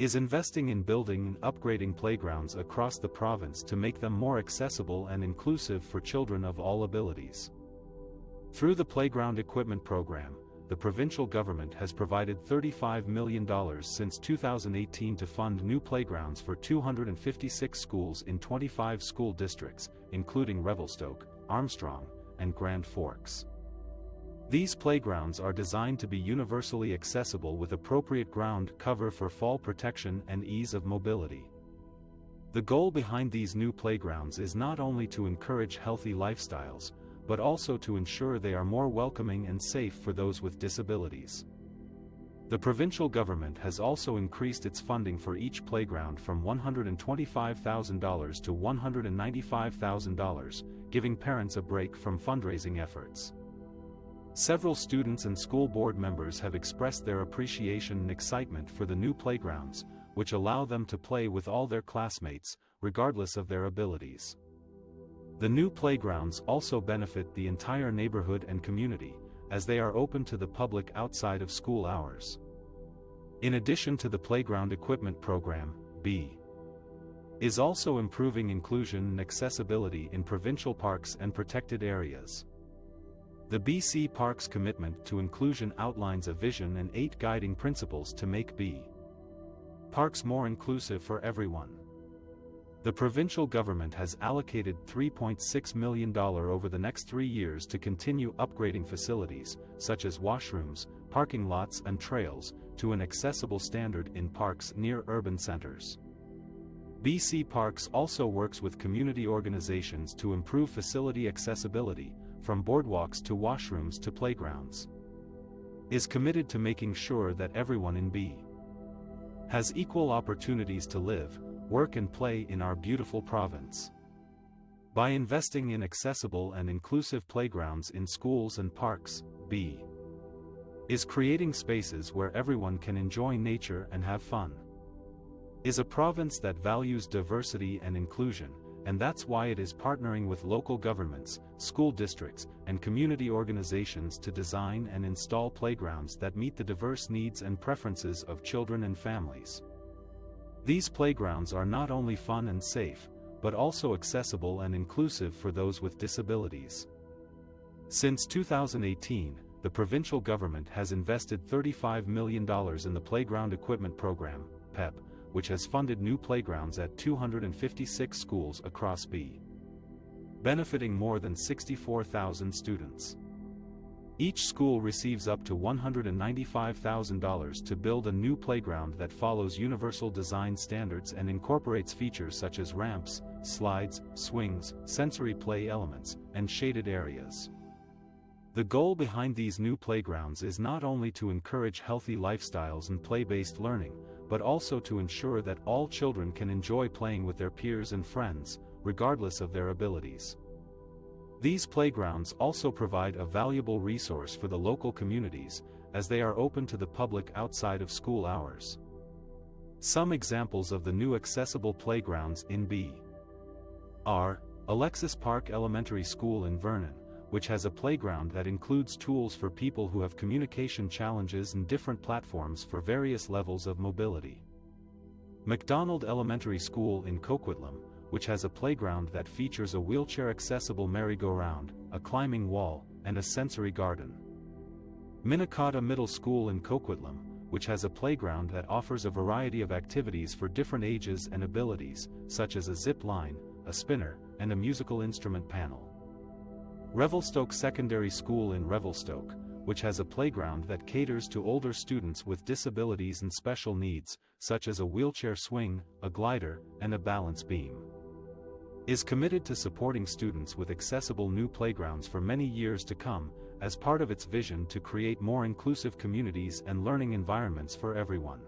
is investing in building and upgrading playgrounds across the province to make them more accessible and inclusive for children of all abilities. Through the Playground Equipment Program, the provincial government has provided $35 million since 2018 to fund new playgrounds for 256 schools in 25 school districts, including Revelstoke, Armstrong, and Grand Forks. These playgrounds are designed to be universally accessible with appropriate ground cover for fall protection and ease of mobility. The goal behind these new playgrounds is not only to encourage healthy lifestyles, but also to ensure they are more welcoming and safe for those with disabilities. The provincial government has also increased its funding for each playground from $125,000 to $195,000, giving parents a break from fundraising efforts. Several students and school board members have expressed their appreciation and excitement for the new playgrounds, which allow them to play with all their classmates, regardless of their abilities. The new playgrounds also benefit the entire neighborhood and community, as they are open to the public outside of school hours. In addition to the Playground Equipment Program, B is also improving inclusion and accessibility in provincial parks and protected areas. The BC Parks commitment to inclusion outlines a vision and 8 guiding principles to make B parks more inclusive for everyone. The provincial government has allocated $3.6 million over the next 3 years to continue upgrading facilities, such as washrooms, parking lots and trails, to an accessible standard in parks near urban centers. BC Parks also works with community organizations to improve facility accessibility, from boardwalks to washrooms to playgrounds. Is committed to making sure that everyone in B has equal opportunities to live, work and play in our beautiful province. By investing in accessible and inclusive playgrounds in schools and parks, B is creating spaces where everyone can enjoy nature and have fun. Is a province that values diversity and inclusion, and that's why it is partnering with local governments, school districts, and community organizations to design and install playgrounds that meet the diverse needs and preferences of children and families. These playgrounds are not only fun and safe, but also accessible and inclusive for those with disabilities. Since 2018, the provincial government has invested $35 million in the Playground Equipment Program, PEP, which has funded new playgrounds at 256 schools across B, benefiting more than 64,000 students. Each school receives up to $195,000 to build a new playground that follows universal design standards and incorporates features such as ramps, slides, swings, sensory play elements, and shaded areas. The goal behind these new playgrounds is not only to encourage healthy lifestyles and play-based learning, but also to ensure that all children can enjoy playing with their peers and friends, regardless of their abilities. These playgrounds also provide a valuable resource for the local communities, as they are open to the public outside of school hours. Some examples of the new accessible playgrounds in B are Alexis Park Elementary School in Vernon, which has a playground that includes tools for people who have communication challenges and different platforms for various levels of mobility. MacDonald Elementary School in Coquitlam, which has a playground that features a wheelchair-accessible merry-go-round, a climbing wall, and a sensory garden. Minnecotta Middle School in Coquitlam, which has a playground that offers a variety of activities for different ages and abilities, such as a zip line, a spinner, and a musical instrument panel. Revelstoke Secondary School in Revelstoke, which has a playground that caters to older students with disabilities and special needs, such as a wheelchair swing, a glider, and a balance beam. Is committed to supporting students with accessible new playgrounds for many years to come, as part of its vision to create more inclusive communities and learning environments for everyone.